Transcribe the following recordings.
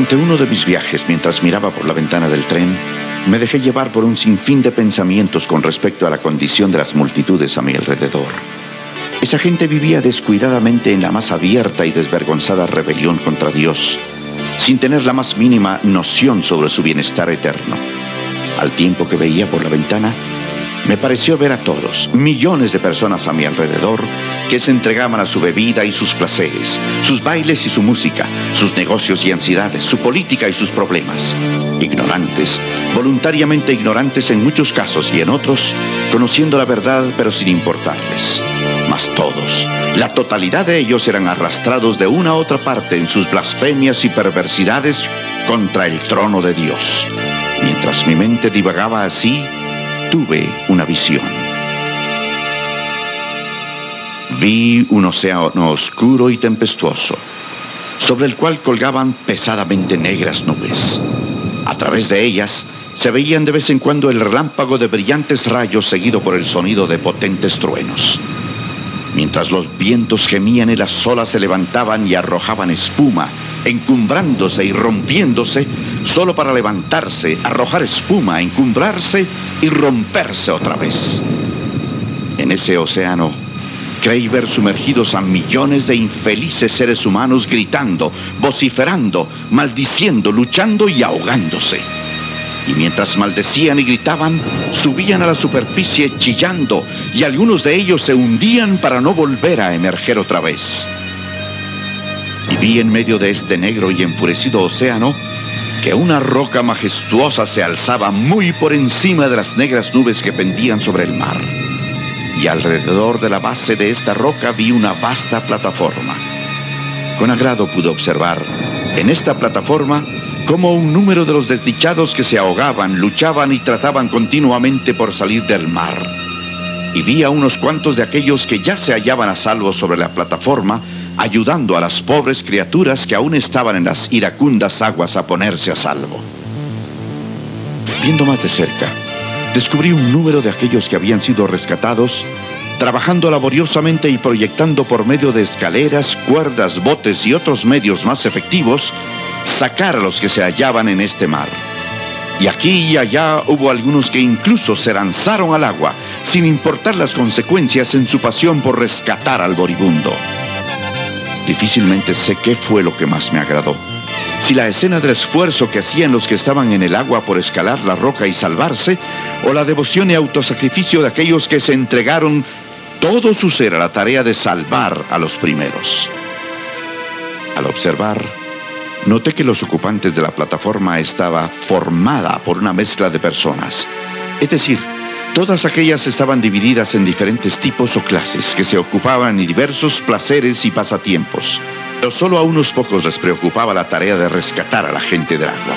Durante uno de mis viajes, mientras miraba por la ventana del tren, me dejé llevar por un sinfín de pensamientos con respecto a la condición de las multitudes a mi alrededor. Esa gente vivía descuidadamente en la más abierta y desvergonzada rebelión contra Dios, sin tener la más mínima noción sobre su bienestar eterno. Al tiempo que veía por la ventana, me pareció ver a todos, millones de personas a mi alrededor, que se entregaban a su bebida y sus placeres, sus bailes y su música, sus negocios y ansiedades, su política y sus problemas. Ignorantes, voluntariamente ignorantes en muchos casos y en otros, conociendo la verdad pero sin importarles. Mas todos, la totalidad de ellos eran arrastrados de una a otra parte en sus blasfemias y perversidades contra el trono de Dios. Mientras mi mente divagaba así, tuve una visión. Vi un océano oscuro y tempestuoso, sobre el cual colgaban pesadamente negras nubes. A través de ellas se veían de vez en cuando el relámpago de brillantes rayos seguido por el sonido de potentes truenos. Mientras los vientos gemían y las olas se levantaban y arrojaban espuma, encumbrándose y rompiéndose, solo para levantarse, arrojar espuma, encumbrarse y romperse otra vez. En ese océano, creí ver sumergidos a millones de infelices seres humanos gritando, vociferando, maldiciendo, luchando y ahogándose. Y mientras maldecían y gritaban, subían a la superficie chillando, y algunos de ellos se hundían para no volver a emerger otra vez. Y vi en medio de este negro y enfurecido océano que una roca majestuosa se alzaba muy por encima de las negras nubes que pendían sobre el mar. Y alrededor de la base de esta roca vi una vasta plataforma. Con agrado pude observar en esta plataforma cómo un número de los desdichados que se ahogaban, luchaban y trataban continuamente por salir del mar. Y vi a unos cuantos de aquellos que ya se hallaban a salvo sobre la plataforma, ayudando a las pobres criaturas que aún estaban en las iracundas aguas a ponerse a salvo. Viendo más de cerca, descubrí un número de aquellos que habían sido rescatados, trabajando laboriosamente y proyectando por medio de escaleras, cuerdas, botes y otros medios más efectivos, sacar a los que se hallaban en este mar. Y aquí y allá hubo algunos que incluso se lanzaron al agua, sin importar las consecuencias en su pasión por rescatar al moribundo. Difícilmente sé qué fue lo que más me agradó. Si la escena del esfuerzo que hacían los que estaban en el agua por escalar la roca y salvarse, o la devoción y autosacrificio de aquellos que se entregaron todo su ser a la tarea de salvar a los primeros. Al observar, noté que los ocupantes de la plataforma estaba formada por una mezcla de personas. Es decir, todas aquellas estaban divididas en diferentes tipos o clases que se ocupaban en diversos placeres y pasatiempos. Pero solo a unos pocos les preocupaba la tarea de rescatar a la gente del agua.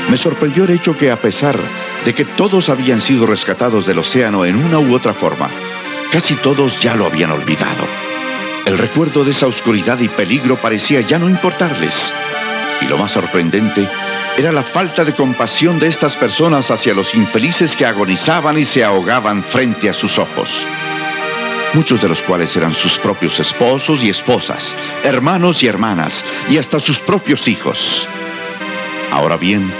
Me sorprendió el hecho que, a pesar de que todos habían sido rescatados del océano en una u otra forma, casi todos ya lo habían olvidado. El recuerdo de esa oscuridad y peligro parecía ya no importarles. Y lo más sorprendente era la falta de compasión de estas personas hacia los infelices que agonizaban y se ahogaban frente a sus ojos. Muchos de los cuales eran sus propios esposos y esposas, hermanos y hermanas, y hasta sus propios hijos. Ahora bien,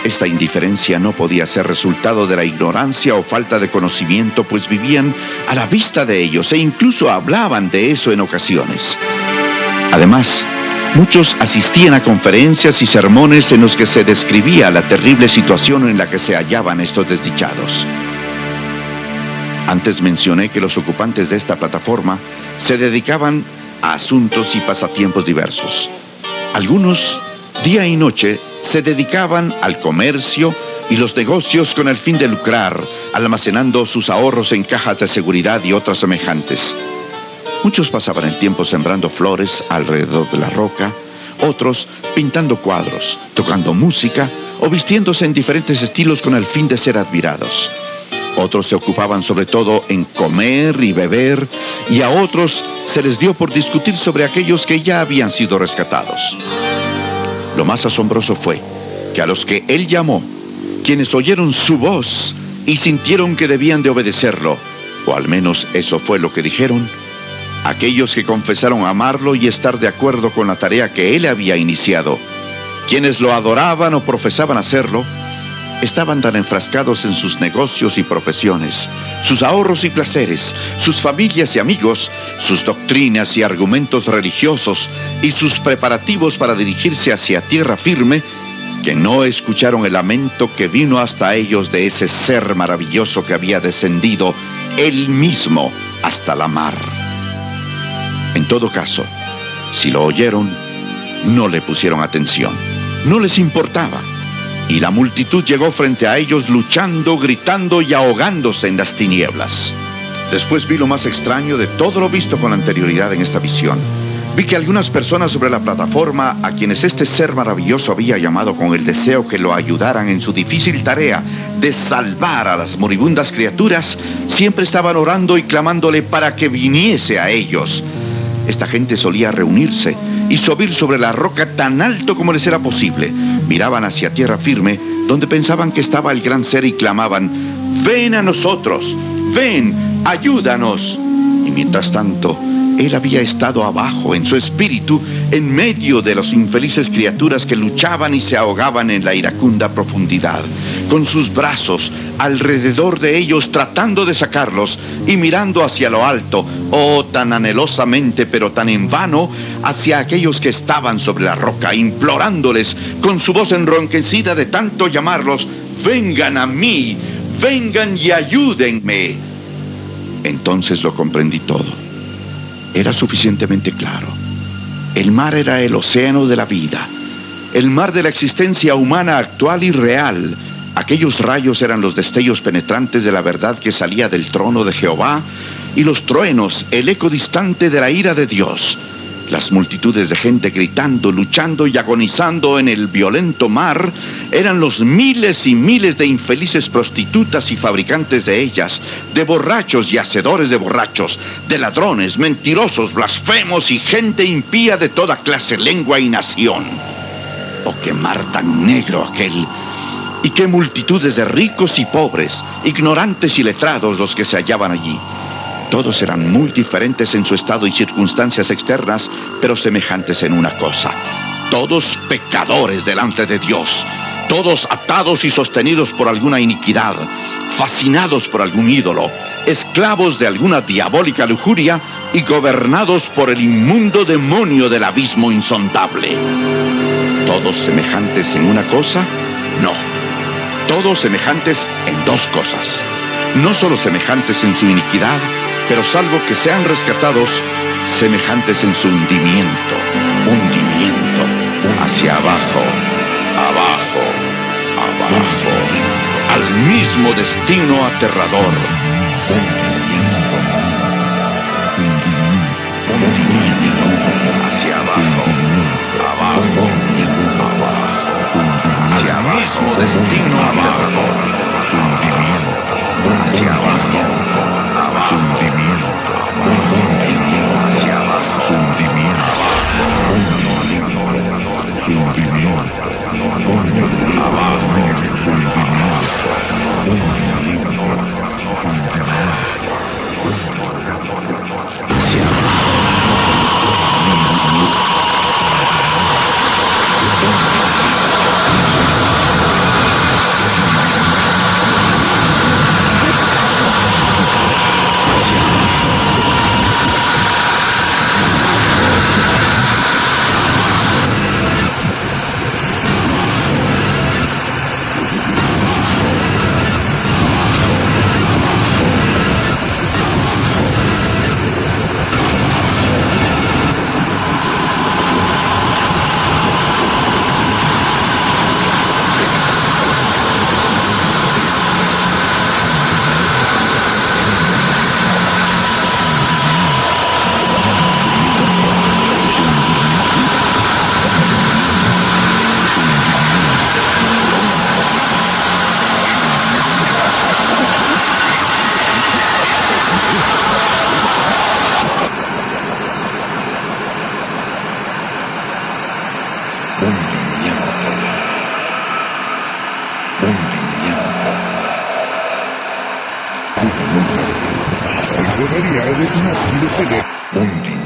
esta indiferencia no podía ser resultado de la ignorancia o falta de conocimiento, pues vivían a la vista de ellos e incluso hablaban de eso en ocasiones. Además, muchos asistían a conferencias y sermones en los que se describía la terrible situación en la que se hallaban estos desdichados. Antes mencioné que los ocupantes de esta plataforma se dedicaban a asuntos y pasatiempos diversos. Algunos, día y noche, se dedicaban al comercio y los negocios con el fin de lucrar, almacenando sus ahorros en cajas de seguridad y otras semejantes. Muchos pasaban el tiempo sembrando flores alrededor de la roca, otros pintando cuadros, tocando música o vistiéndose en diferentes estilos con el fin de ser admirados. Otros se ocupaban sobre todo en comer y beber, y a otros se les dio por discutir sobre aquellos que ya habían sido rescatados. Lo más asombroso fue que a los que él llamó, quienes oyeron su voz y sintieron que debían de obedecerlo, o al menos eso fue lo que dijeron, aquellos que confesaron amarlo y estar de acuerdo con la tarea que él había iniciado, Quienes lo adoraban o profesaban hacerlo, estaban tan enfrascados en sus negocios y profesiones, sus ahorros y placeres, sus familias y amigos, sus doctrinas y argumentos religiosos y sus preparativos para dirigirse hacia tierra firme, que no escucharon el lamento que vino hasta ellos de ese ser maravilloso que había descendido él mismo hasta la mar. En todo caso, si lo oyeron, no le pusieron atención, no les importaba. Y la multitud llegó frente a ellos luchando, gritando y ahogándose en las tinieblas. Después vi lo más extraño de todo lo visto con anterioridad en esta visión. Vi que algunas personas sobre la plataforma, a quienes este ser maravilloso había llamado con el deseo que lo ayudaran en su difícil tarea de salvar a las moribundas criaturas, siempre estaban orando y clamándole para que viniese a ellos. Esta gente solía reunirse y subir sobre la roca tan alto como les era posible. Miraban hacia tierra firme, donde pensaban que estaba el gran ser, y clamaban: ¡ven a nosotros! ¡Ven! ¡Ayúdanos! Y mientras tanto, él había estado abajo, en su espíritu, en medio de las infelices criaturas que luchaban y se ahogaban en la iracunda profundidad, con sus brazos alrededor de ellos tratando de sacarlos y mirando hacia lo alto, oh, tan anhelosamente pero tan en vano, hacia aquellos que estaban sobre la roca, implorándoles con su voz enronquecida de tanto llamarlos: ¡vengan a mí! ¡Vengan y ayúdenme! Entonces lo comprendí todo. Era suficientemente claro. El mar era el océano de la vida, el mar de la existencia humana actual y real. Aquellos rayos eran los destellos penetrantes de la verdad que salía del trono de Jehová, y los truenos, el eco distante de la ira de Dios. Las multitudes de gente gritando, luchando y agonizando en el violento mar eran los miles y miles de infelices prostitutas y fabricantes de ellas, de borrachos y hacedores de borrachos, de ladrones, mentirosos, blasfemos y gente impía de toda clase, lengua y nación. ¡Oh, qué mar tan negro aquel! Y qué multitudes de ricos y pobres, ignorantes y letrados los que se hallaban allí. Todos eran muy diferentes en su estado y circunstancias externas, pero semejantes en una cosa: todos pecadores delante de Dios, todos atados y sostenidos por alguna iniquidad, fascinados por algún ídolo, esclavos de alguna diabólica lujuria y gobernados por el inmundo demonio del abismo insondable. ¿Todos semejantes en una cosa? No. Todos semejantes en dos cosas. No solo semejantes en su iniquidad, pero salvo que sean rescatados, semejantes en su hundimiento hacia abajo, al mismo destino aterrador. Hundimiento hacia abajo, hacia el mismo destino aterrador. Hacia abajo, hacia abajo, Debería de tener un